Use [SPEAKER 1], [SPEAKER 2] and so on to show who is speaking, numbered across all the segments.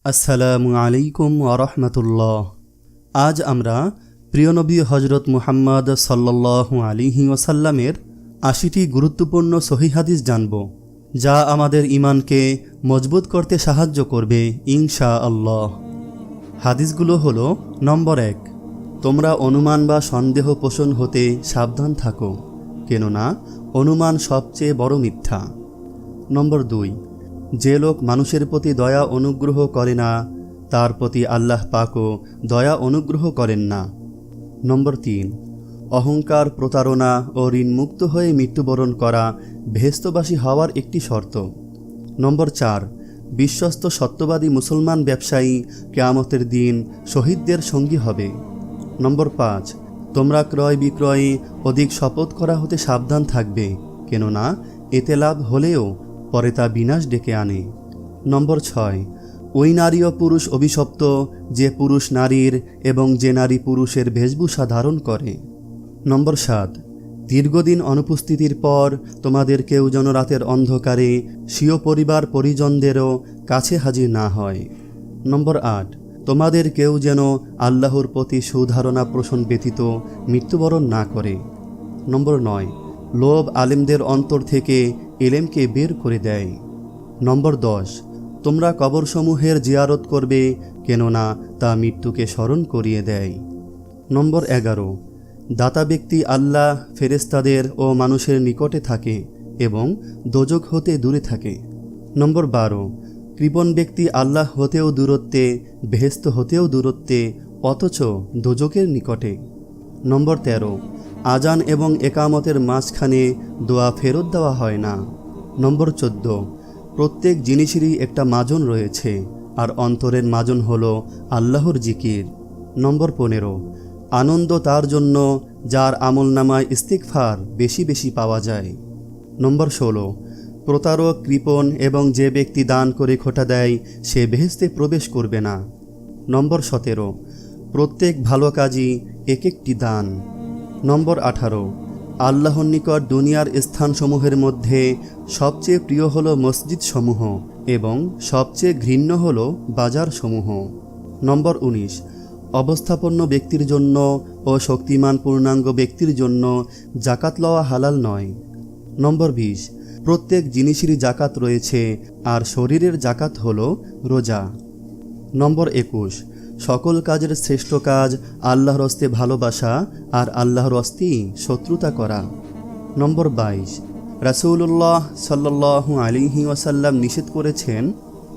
[SPEAKER 1] আসসালামু আলাইকুম ওরহমতুল্লাহ। আজ আমরা প্রিয় নবী হজরত মুহাম্মদ সাল্লাল্লাহু আলাইহি ওয়াসাল্লামের ৮০টি গুরুত্বপূর্ণ সহিহ হাদিস জানব, যা আমাদের ঈমানকে মজবুত করতে সাহায্য করবে ইনশাআল্লাহ। হাদিসগুলো হলো: নম্বর ১, তোমরা অনুমান বা সন্দেহ পোষণ হতে সাবধান থাকো, কেননা অনুমান সবচেয়ে বড় মিথ্যা। নম্বর ২, যে লোক মানুষের প্রতি দয়া অনুগ্রহ করে না, তার প্রতি আল্লাহ পাকও দয়া অনুগ্রহ করেন না। নম্বর ৩, অহংকার, প্রতারণা ও ঋণমুক্ত হয়ে মৃত্যুবরণ করা বেহেশতবাসী হওয়ার একটি শর্ত। নম্বর ৪, বিশ্বস্ত সত্যবাদী মুসলমান ব্যবসায়ী কিয়ামতের দিন শহীদদের সঙ্গী হবে। নম্বর ৫, তোমরা ক্রয় বিক্রয়ে অধিক শপথ করা হতে সাবধান থাকবে, কেননা এতে লাভ হলেও পরে তা বিনাশ ডেকে আনে। নম্বর ৬, ওই নারী ও পুরুষ অভিশপ্ত যে পুরুষ নারীর এবং যে নারী পুরুষের বেশভূষা ধারণ করে। নম্বর ৭, দীর্ঘদিন অনুপস্থিতির পর তোমাদের কেউ যেন রাতের অন্ধকারে স্বীয় পরিবার পরিজনদেরও কাছে হাজির না হয়। নম্বর ৮, তোমাদের কেউ যেন আল্লাহর প্রতি সুধারণা পোষণ ব্যতীত মৃত্যুবরণ না করে। নম্বর ৯, লোভ আলেমদের অন্তর থেকে ইলমকে বের করে দেয়। নম্বর ১০, তোমরা কবরসমূহের জিয়ারত করবে, কেননা তা মৃত্যুকে স্মরণ করিয়ে দেয়। নম্বর ১১, দাতা ব্যক্তি আল্লাহ, ফেরেশতাদের ও মানুষের নিকটে থাকে এবং দোজখ হতে দূরে থাকে। নম্বর ১২, কৃপণ ব্যক্তি আল্লাহ হতেও দূরত্বে, বেহেশত হতেও দূরত্বে, অথচ দোজখের নিকটে। নম্বর ১৩, আজান এবং একামতের মাঝখানে দোয়া ফেরত দেওয়া হয় না। নম্বর ১৪, প্রত্যেক জিনিসেরই একটা মাজন রয়েছে, আর অন্তরের মাজন হলো আল্লাহর জিকির। নম্বর ১৫, আনন্দ তার জন্য যার আমলনামায় ইস্তিগফার বেশি বেশি পাওয়া যায়। নম্বর ১৬, প্রতারক, কৃপণ এবং যে ব্যক্তি দান করে খোটা দেয় সে বেহেশতে প্রবেশ করবে না। নম্বর ১৭, প্রত্যেক ভালো কাজই এক একটি দান। নম্বর ১৮, আল্লাহর নিকট দুনিয়ার স্থানসমূহের মধ্যে সবচেয়ে প্রিয় হল মসজিদ সমূহ এবং সবচেয়ে ঘৃণ্য হল বাজার সমূহ। নম্বর ১৯, অবস্থাপন্ন ব্যক্তির জন্য ও শক্তিমান পূর্ণাঙ্গ ব্যক্তির জন্য জাকাত লওয়া হালাল নয়। নম্বর ২০, প্রত্যেক জিনিসেরই জাকাত রয়েছে, আর শরীরের জাকাত হল রোজা। নম্বর ২১, সকল কাজের শ্রেষ্ঠ কাজ আল্লাহর হস্তে ভালোবাসা আর আল্লাহর হস্তেই শত্রুতা করা। নম্বর ২২, রাসূলুল্লাহ সাল্লাল্লাহু আলাইহি ওয়াসাল্লাম নিষেধ করেছেন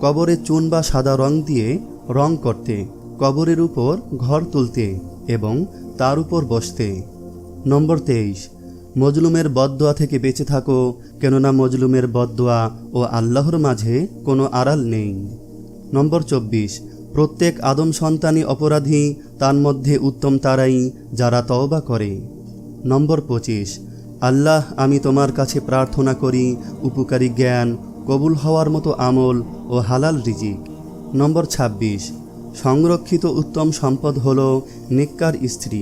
[SPEAKER 1] কবরে চুন বা সাদা রং দিয়ে রং করতে, কবরের উপর ঘর তুলতে এবং তার উপর বসতে। নম্বর ২৩, মজলুমের বদদোয়া থেকে বেঁচে থাকো, কেননা মজলুমের বদদোয়া ও আল্লাহর মাঝে কোনো আড়াল নেই। নম্বর ২৪, প্রত্যেক আদম সন্তানই অপরাধী, তার মধ্যে উত্তম তারাই যারা তওবা করে। নম্বর ২৫, আল্লাহ, আমি তোমার কাছে প্রার্থনা করি উপকারী জ্ঞান, কবুল হওয়ার মতো আমল ও হালাল রিজিক। নম্বর ২৬, সংরক্ষিত উত্তম সম্পদ হল নেককার স্ত্রী।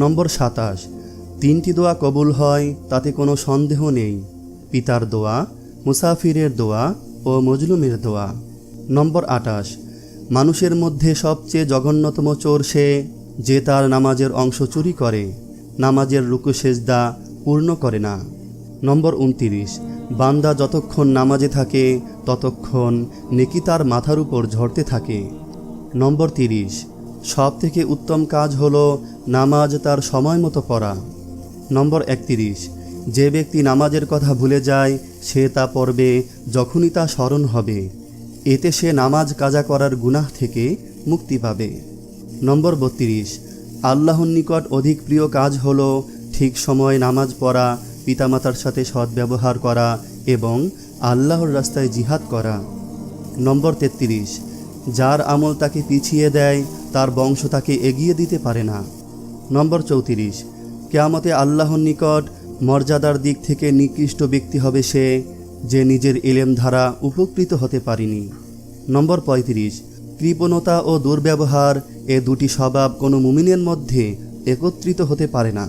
[SPEAKER 1] নম্বর ২৭, ৩টি দোয়া কবুল হয় তাতে কোনো সন্দেহ নেই: পিতার দোয়া, মুসাফিরের দোয়া ও মজলুমের দোয়া। নম্বর ২৮, মানুষের মধ্যে সবচেয়ে জঘন্যতম চোর সে যে তার নামাজের অংশ চুরি করে, নামাজের রুকু সেজদা পূর্ণ করে না। নম্বর ২৯, বান্দা যতক্ষণ নামাজে থাকে ততক্ষণ নেকি তার মাথার উপর ঝরতে থাকে। নম্বর ৩০, সব থেকে উত্তম কাজ হল নামাজ তার সময় মতো পড়া। নম্বর ৩১, যে ব্যক্তি নামাজের কথা ভুলে যায় সে তা পড়বে যখনই তা স্মরণ হবে, এতে সে নামাজ কাজা করার গুনাহ থেকে মুক্তি পাবে। নম্বর ৩২, আল্লাহর নিকট অধিক প্রিয় কাজ হল ঠিক সময় নামাজ পড়া, পিতামাতার সাথে সদ্ব্যবহার করা এবং আল্লাহর রাস্তায় জিহাদ করা। নম্বর ৩৩, যার আমল তাকে পিছিয়ে দেয় তার বংশ তাকে এগিয়ে দিতে পারে না। নম্বর ৩৪, কিয়ামতে আল্লাহর নিকট মর্যাদার দিক থেকে নিকৃষ্ট ব্যক্তি হবে সে যে নিজের ইলম দ্বারা উপকৃত হতে পারেনি। নম্বর ৩৫, কৃপণতা ও দুর্ব্যবহার এ দুটি স্বভাব কোনো মুমিনের মধ্যে একত্রিত হতে পারে না।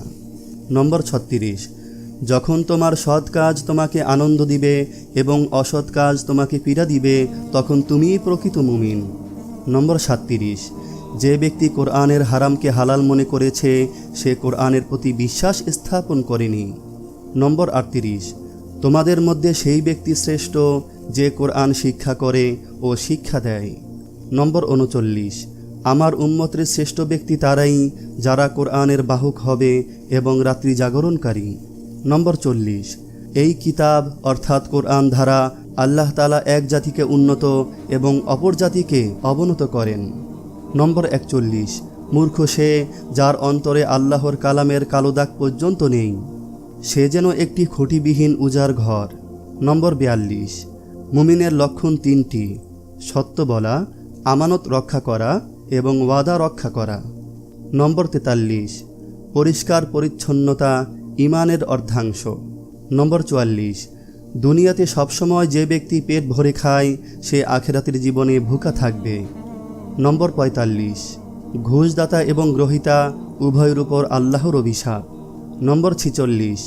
[SPEAKER 1] নম্বর ৩৬, যখন তোমার সৎ কাজ তোমাকে আনন্দ দিবে এবং অসৎ কাজ তোমাকে পীড়া দিবে, তখন তুমিই প্রকৃত মুমিন। নম্বর 37, যে ব্যক্তি কোরআনের হারামকে হালাল মনে করেছে সে কোরআনের প্রতি বিশ্বাস স্থাপন করেনি। নম্বর 38, তোমাদের মধ্যে সেই ব্যক্তি শ্রেষ্ঠ যে কোরআন শিক্ষা করে ও শিক্ষা দেয়। নম্বর 39, আমার উম্মতের শ্রেষ্ঠ ব্যক্তি তারাই যারা কোরআনের বাহক হবে এবং রাত্রি জাগরণকারী। নম্বর 40, এই কিতাব অর্থাৎ কোরআন দ্বারা আল্লাহ তাআলা এক জাতিকে উন্নত এবং অপর জাতিকে অবনত করেন। নম্বর 41, মূর্খ সে যার অন্তরে আল্লাহর কালামের কালো দাগ পর্যন্ত নেই, সে যেন একটি খুঁটিবিহীন উজাড় ঘর। নম্বর 42, মুমিনের লক্ষণ 3টি: সত্য বলা, আমানত রক্ষা করা এবং ওয়াদা রক্ষা করা। নম্বর 43, পরিষ্কার পরিচ্ছন্নতা ঈমানের অর্ধাংশ। নম্বর 44, দুনিয়াতে সবসময় যে ব্যক্তি পেট ভরে খায় সে আখিরাতের জীবনে ভুকা থাকবে। নম্বর 45, ঘুষদাতা এবং গ্রহীতা উভয়ের উপর আল্লাহর অভিশাপ। নম্বর 46,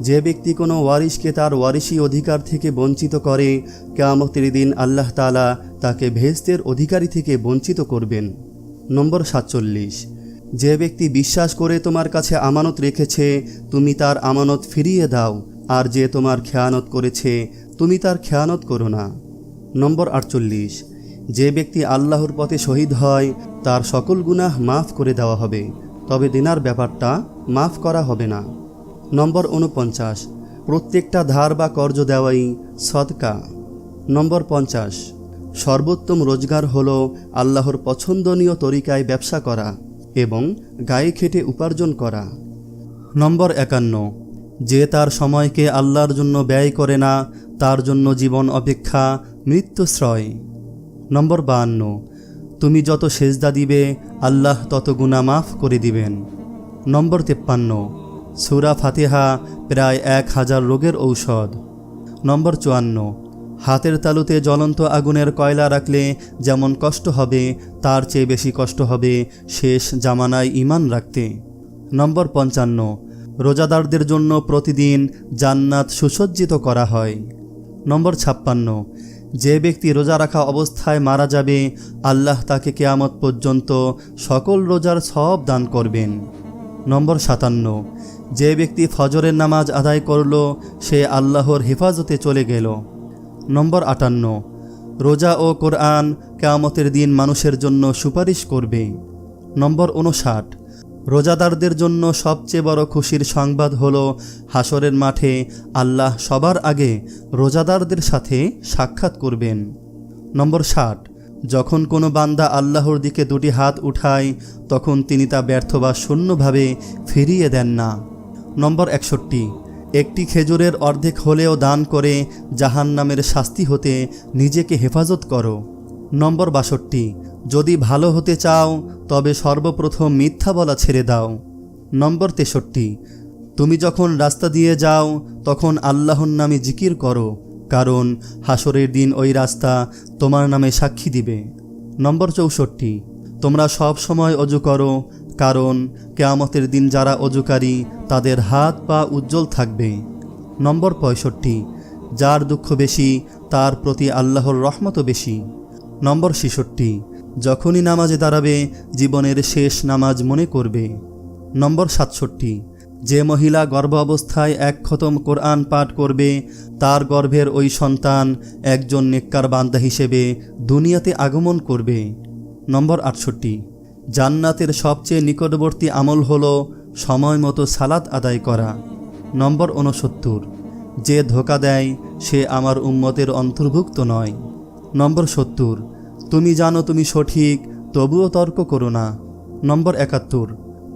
[SPEAKER 1] যে ব্যক্তি কোনো ওয়ারিশকে তার ওয়ারিশি অধিকার থেকে বঞ্চিত করে, কিয়ামতের দিন আল্লাহ তাআলা তাকে বেহেশতের অধিকারী থেকে বঞ্চিত করবেন। নম্বর 47, যে ব্যক্তি বিশ্বাস করে তোমার কাছে আমানত রেখেছে তুমি তার আমানত ফিরিয়ে দাও, আর যে তোমার খেয়ানত করেছে তুমি তার খেয়ানত করো না। নম্বর 48, যে ব্যক্তি আল্লাহর পথে শহীদ হয় তার সকল গুনাহ মাফ করে দেওয়া হবে, তবে দিনার ব্যাপারটা মাফ করা হবে না। নম্বর 49, প্রত্যেকটা ধার বা কর্জ দেওয়াই সদকা। নম্বর 50, সর্বোত্তম রোজগার হল আল্লাহর পছন্দনীয় তরিকায় ব্যবসা করা এবং গায়ে খেটে উপার্জন করা। নম্বর 51, যে তার সময়কে আল্লাহর জন্য ব্যয় করে না তার জন্য জীবন অপেক্ষা মৃত্যুশ্রয়। নম্বর 52, তুমি যত সেজদা দিবে আল্লাহ তত গুনাহ মাফ করে দিবেন। নম্বর 53, সূরা ফাতিহা প্রায় 1000 রোগের ঔষধ। নম্বর 54, হাতের তালুতে জ্বলন্ত আগুনের কয়লা রাখলে যেমন কষ্ট হবে তার চেয়ে বেশি কষ্ট হবে শেষ জামানায় ঈমান রাখতে। নম্বর 55, রোজাদারদের জন্য প্রতিদিন জান্নাত সুসজ্জিত করা হয়। নম্বর 56, যে ব্যক্তি রোজা রাখা অবস্থায় মারা যাবে আল্লাহ তাকে কিয়ামত পর্যন্ত সকল রোজার সওয়াব দান করবেন। নম্বর 57, যে ব্যক্তি ফজরের নামাজ আদায় করল সে আল্লাহর হেফাজতে চলে গেল। নম্বর 58, রোজা ও কোরআন কিয়ামতের দিন মানুষের জন্য সুপারিশ করবে। নম্বর 59, রোজাদারদের জন্য সবচেয়ে বড় খুশির সংবাদ হলো হাসরের মাঠে আল্লাহ সবার আগে রোজাদারদের সাথে সাক্ষাৎ করবেন। নম্বর 60, যখন কোনো বান্দা আল্লাহর দিকে দুটি হাত উঠায় তখন তিনি তা ব্যর্থ বা শূন্যভাবে ফিরিয়ে দেন না। নম্বর 61, একটি খেজুরের অর্ধেক হলেও দান করে জাহান্নামের শাস্তি হতে নিজেকে হেফাজত করো। নম্বর 62, যদি ভালো হতে চাও তবে সর্বপ্রথম মিথ্যা বলা ছেড়ে দাও। নম্বর 63, তুমি যখন রাস্তা দিয়ে যাও তখন আল্লাহর নামে জিকির করো, কারণ হাসরের দিন ওই রাস্তা তোমার নামে সাক্ষী দিবে। নম্বর 64, তোমরা সব সময় অজু করো, কারণ কিয়ামতের দিন যারা অজুকারী তাদের হাত পা উজ্জ্বল থাকবে। নম্বর 65, যার দুঃখ বেশি তার প্রতি আল্লাহর রহমতও বেশি। নম্বর 66, যখনই নামাজে দাঁড়াবে জীবনের শেষ নামাজ মনে করবে। নম্বর 67, যে মহিলা গর্ভ অবস্থায় 1 খতম কোরআন পাঠ করবে তার গর্ভের ওই সন্তান একজন নেককার বান্দা হিসেবে দুনিয়াতে আগমন করবে। নম্বর 68, জান্নাতের সবচেয়ে নিকটবর্তী আমল হলো সময় মতো সালাত আদায় করা। নম্বর 69, যে ধোঁকা দেয় সে আমার উম্মতের অন্তর্ভুক্ত নয়। নম্বর 70, তুমি জানো তুমি সঠিক তবুও তর্ক করো না। নম্বর 71,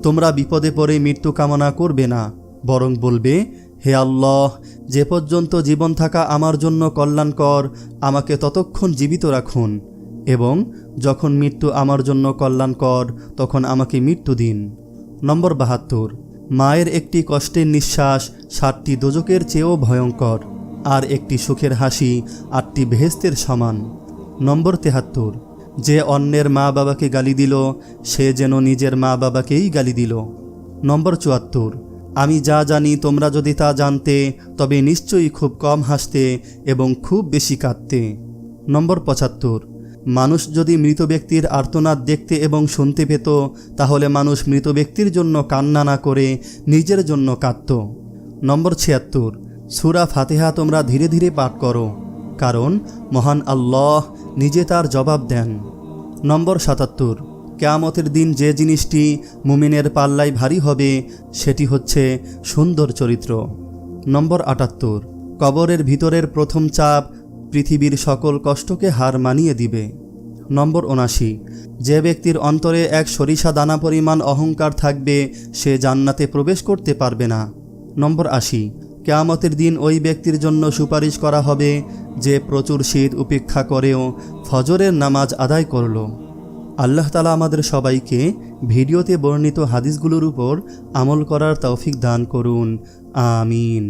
[SPEAKER 1] তোমরা বিপদে পড়ে মৃত্যু কামনা করবে না, বরং বলবে, হে আল্লাহ, যে পর্যন্ত জীবন থাকা আমার জন্য কল্যাণকর আমাকে ততক্ষণ জীবিত রাখুন, এবং যখন মৃত্যু আমার জন্য কল্যাণকর তখন আমাকে মৃত্যু দিন। নম্বর 72, মায়ের একটি কষ্টের নিঃশ্বাস 7টি দোজকের চেয়েও ভয়ঙ্কর, আর একটি সুখের হাসি 8টি বেহেশতের সমান। নম্বর 73, যে অন্যের মা বাবাকে গালি দিল সে যেন নিজের মা বাবাকেই গালি দিল। নম্বর 74, আমি যা জানি তোমরা যদি তা জানতে তবে নিশ্চয়ই খুব কম হাসতে এবং খুব বেশি কাঁদতে। নম্বর ৭৫। মানুষ যদি মৃত ব্যক্তির আর্তনাদ দেখতে এবং শুনতে পেত তাহলে মানুষ মৃত ব্যক্তির জন্য কান্না না করে নিজের জন্য কাঁদত। নম্বর ৭৬। সূরা ফাতিহা তোমরা ধীরে ধীরে পাঠ করো, কারণ মহান আল্লাহ নিজে তার জবাব দেন। নম্বর ৭৭। কিয়ামতের দিন যে জিনিসটি মুমিনের পাল্লায় ভারী হবে সেটি হচ্ছে সুন্দর চরিত্র। নম্বর ৭৮। কবরের ভিতরের প্রথম চাপ পৃথিবীর সকল কষ্টকে হার মানিয়ে দিবে। নম্বর ৭৯। যে ব্যক্তির অন্তরে এক সরিষা দানা পরিমাণ অহংকার থাকবে সে জান্নাতে প্রবেশ করতে পারবে না। নম্বর ৮০। কিয়ামতের দিন ওই ব্যক্তির জন্য সুপারিশ করা হবে যে প্রচুর শীত উপেক্ষা করেও ফজরের নামাজ আদায় করল। আল্লাহ তাআলা আমাদের সবাইকে ভিডিওতে বর্ণিত হাদিসগুলোর উপর আমল করার তৌফিক দান করুন। আমিন।